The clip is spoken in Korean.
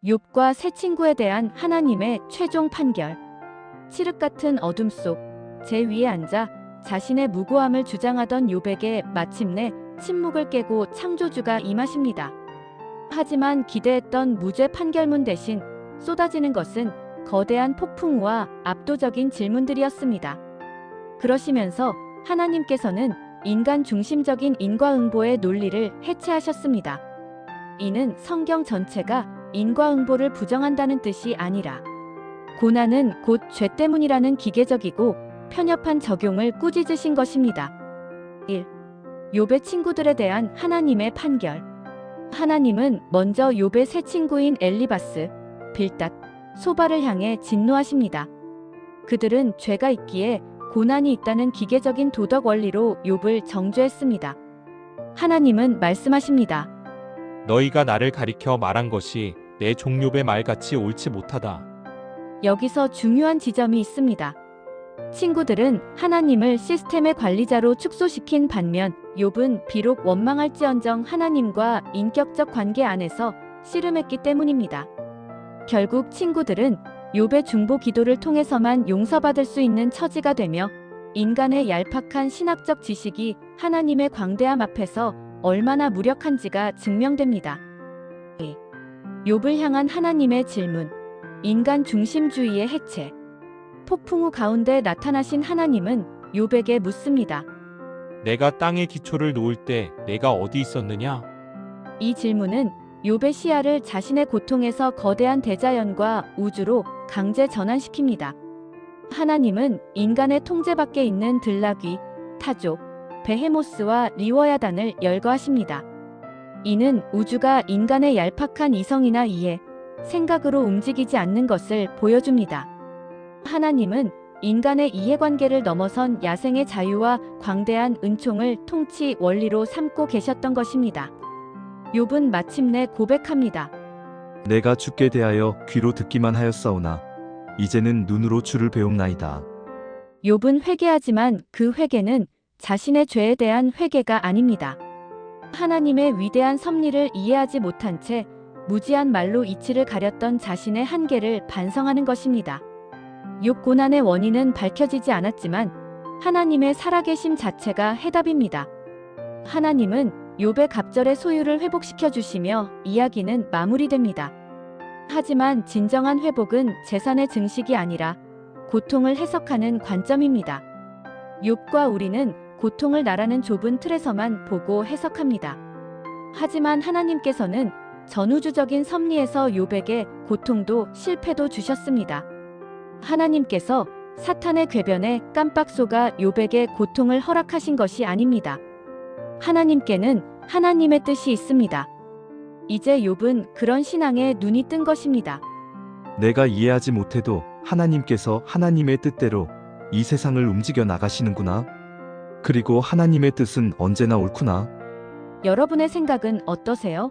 욥과 세 친구에 대한 하나님의 최종 판결. 칠흑 같은 어둠 속 제 위에 앉아 자신의 무고함을 주장하던 욥에게 마침내 침묵을 깨고 창조주가 임하십니다. 하지만 기대했던 무죄 판결문 대신 쏟아지는 것은 거대한 폭풍우와 압도적인 질문들이었습니다. 그러시면서 하나님께서는 인간 중심적인 인과응보의 논리를 해체하셨습니다. 이는 성경 전체가 인과응보를 부정한다는 뜻이 아니라 고난은 곧 죄 때문이라는 기계적이고 편협한 적용을 꾸짖으신 것입니다. 1. 욥의 친구들에 대한 하나님의 판결. 하나님은 먼저 욥의 세 친구인 엘리바스, 빌닷, 소바를 향해 진노하십니다. 그들은 죄가 있기에 고난이 있다는 기계적인 도덕 원리로 욥을 정죄했습니다. 하나님은 말씀하십니다. 너희가 나를 가리켜 말한 것이 내 종 욥의 말같이 옳지 못하다. 여기서 중요한 지점이 있습니다. 친구들은 하나님을 시스템의 관리자로 축소시킨 반면 욥은 비록 원망할지언정 하나님과 인격적 관계 안에서 씨름했기 때문입니다. 결국 친구들은 욥의 중보 기도를 통해서만 용서받을 수 있는 처지가 되며 인간의 얄팍한 신학적 지식이 하나님의 광대함 앞에서 얼마나 무력한지가 증명됩니다. 욥을 향한 하나님의 질문. 인간 중심주의의 해체. 폭풍우 가운데 나타나신 하나님은 욥에게 묻습니다. 내가 땅의 기초를 놓을 때 내가 어디 있었느냐? 이 질문은 욥의 시야를 자신의 고통에서 거대한 대자연과 우주로 강제 전환시킵니다. 하나님은 인간의 통제 밖에 있는 들나귀, 타조, 베헤모스와 리워야단을 열거하십니다. 이는 우주가 인간의 얄팍한 이성이나 이해, 생각으로 움직이지 않는 것을 보여줍니다. 하나님은 인간의 이해관계를 넘어선 야생의 자유와 광대한 은총을 통치 원리로 삼고 계셨던 것입니다. 욥은 마침내 고백합니다. 내가 주께 대하여 귀로 듣기만 하였사오나 이제는 눈으로 주를 배움나이다. 욥은 회개하지만 그 회개는 자신의 죄에 대한 회개가 아닙니다. 하나님의 위대한 섭리를 이해하지 못한 채 무지한 말로 이치를 가렸던 자신의 한계를 반성하는 것입니다. 욥 고난의 원인은 밝혀지지 않았지만 하나님의 살아계심 자체가 해답입니다. 하나님은 욥의 갑절의 소유를 회복시켜 주시며 이야기는 마무리됩니다. 하지만 진정한 회복은 재산의 증식이 아니라 고통을 해석하는 관점입니다. 욥과 우리는 고통을 나라는 좁은 틀에서만 보고 해석합니다. 하지만 하나님께서는 전우주적인 섭리에서 욥에게 고통도 실패도 주셨습니다. 하나님께서 사탄의 궤변에 깜빡 속아 욥에게 고통을 허락하신 것이 아닙니다. 하나님께는 하나님의 뜻이 있습니다. 이제 욥은 그런 신앙에 눈이 뜬 것입니다. 내가 이해하지 못해도 하나님께서 하나님의 뜻대로 이 세상을 움직여 나가시는구나. 그리고 하나님의 뜻은 언제나 옳구나. 여러분의 생각은 어떠세요?